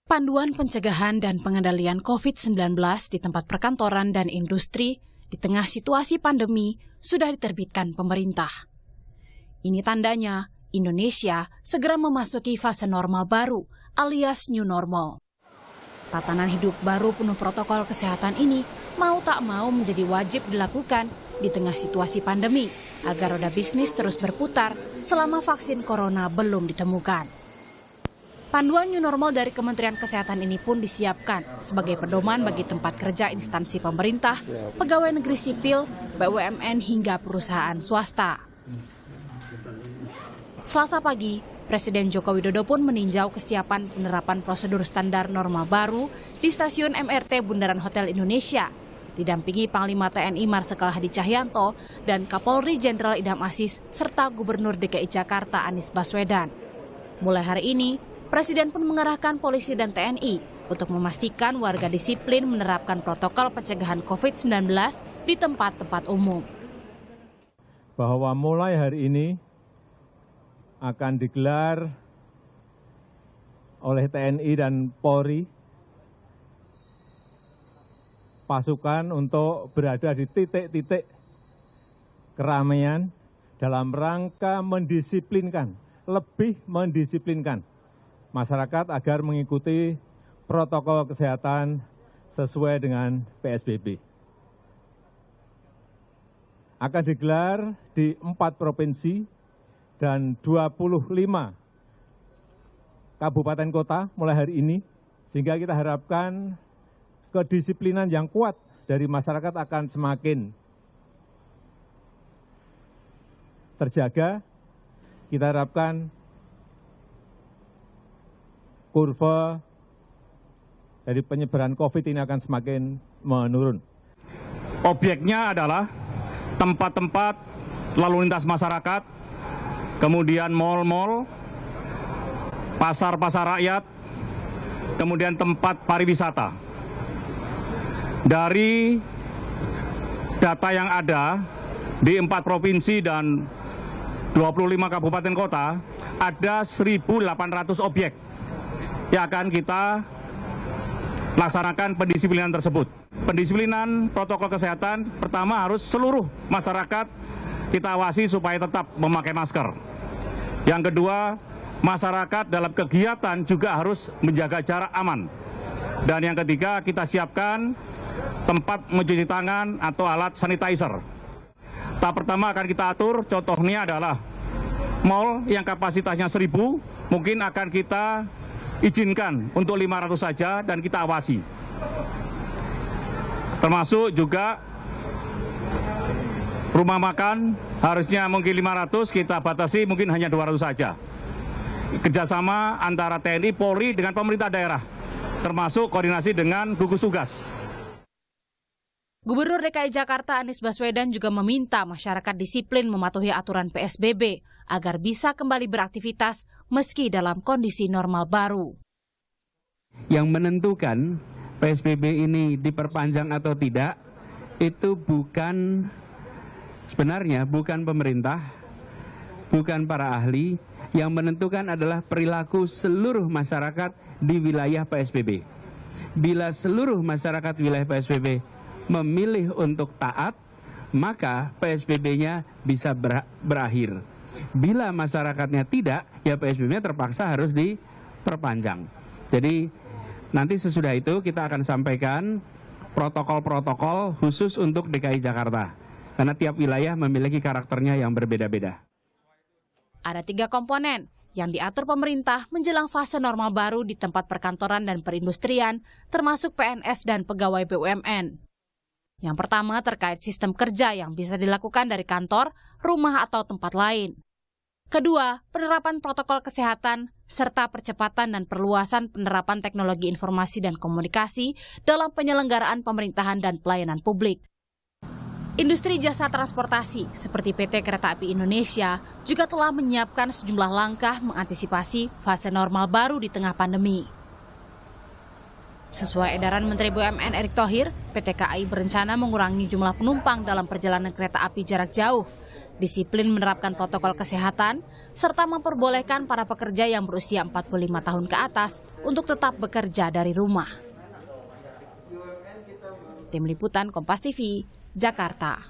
Panduan pencegahan dan pengendalian COVID-19 di tempat perkantoran dan industri di tengah situasi pandemi sudah diterbitkan pemerintah. Ini tandanya Indonesia segera memasuki fase normal baru alias new normal. Tatanan hidup baru penuh protokol kesehatan ini mau tak mau menjadi wajib dilakukan di tengah situasi pandemi agar roda bisnis terus berputar selama vaksin corona belum ditemukan. Panduan new normal dari Kementerian Kesehatan ini pun disiapkan sebagai pedoman bagi tempat kerja instansi pemerintah, pegawai negeri sipil, BUMN hingga perusahaan swasta. Selasa pagi, Presiden Joko Widodo pun meninjau kesiapan penerapan prosedur standar normal baru di stasiun MRT Bundaran Hotel Indonesia, didampingi Panglima TNI Marsikal Hadi Cahyanto dan Kapolri Jenderal Idham Aziz serta Gubernur DKI Jakarta Anies Baswedan. Mulai hari ini, Presiden pun mengerahkan polisi dan TNI untuk memastikan warga disiplin menerapkan protokol pencegahan COVID-19 di tempat-tempat umum. Bahwa mulai hari ini akan digelar oleh TNI dan Polri pasukan untuk berada di titik-titik keramaian dalam rangka mendisiplinkan, lebih mendisiplinkan masyarakat agar mengikuti protokol kesehatan sesuai dengan PSBB. Akan digelar di 4 provinsi dan 25 kabupaten kota mulai hari ini, sehingga kita harapkan kedisiplinan yang kuat dari masyarakat akan semakin terjaga. Kita harapkan kurva dari penyebaran COVID ini akan semakin menurun. Objeknya adalah tempat-tempat lalu lintas masyarakat, kemudian mal-mal, pasar-pasar rakyat, kemudian tempat pariwisata. Dari data yang ada di 4 provinsi dan 25 kabupaten kota, ada 1.800 objek yang akan kita laksanakan pendisiplinan tersebut. Pendisiplinan protokol kesehatan pertama harus seluruh masyarakat kita awasi supaya tetap memakai masker. Yang kedua, masyarakat dalam kegiatan juga harus menjaga jarak aman. Dan yang ketiga, kita siapkan tempat mencuci tangan atau alat sanitizer. Tahap pertama akan kita atur, contohnya adalah mal yang kapasitasnya 1.000, mungkin akan kita izinkan untuk 500 saja dan kita awasi. Termasuk juga rumah makan harusnya mungkin 500, kita batasi mungkin hanya 200 saja. Kerjasama antara TNI, Polri dengan pemerintah daerah, termasuk koordinasi dengan gugus tugas. Gubernur DKI Jakarta Anies Baswedan juga meminta masyarakat disiplin mematuhi aturan PSBB agar bisa kembali beraktivitas meski dalam kondisi normal baru. Yang menentukan PSBB ini diperpanjang atau tidak itu sebenarnya bukan pemerintah, bukan para ahli. Yang menentukan adalah perilaku seluruh masyarakat di wilayah PSBB. Bila seluruh masyarakat wilayah PSBB memilih untuk taat, maka PSBB-nya bisa berakhir. Bila masyarakatnya tidak, ya PSBB-nya terpaksa harus diperpanjang. Jadi nanti sesudah itu kita akan sampaikan protokol-protokol khusus untuk DKI Jakarta. Karena tiap wilayah memiliki karakternya yang berbeda-beda. Ada 3 komponen yang diatur pemerintah menjelang fase normal baru di tempat perkantoran dan perindustrian, termasuk PNS dan pegawai BUMN. Yang pertama terkait sistem kerja yang bisa dilakukan dari kantor, rumah, atau tempat lain. Kedua, penerapan protokol kesehatan, serta percepatan dan perluasan penerapan teknologi informasi dan komunikasi dalam penyelenggaraan pemerintahan dan pelayanan publik. Industri jasa transportasi seperti PT Kereta Api Indonesia juga telah menyiapkan sejumlah langkah mengantisipasi fase normal baru di tengah pandemi. Sesuai edaran Menteri BUMN Erick Thohir, PT KAI berencana mengurangi jumlah penumpang dalam perjalanan kereta api jarak jauh, disiplin menerapkan protokol kesehatan, serta memperbolehkan para pekerja yang berusia 45 tahun ke atas untuk tetap bekerja dari rumah. Tim Liputan Kompas TV, Jakarta.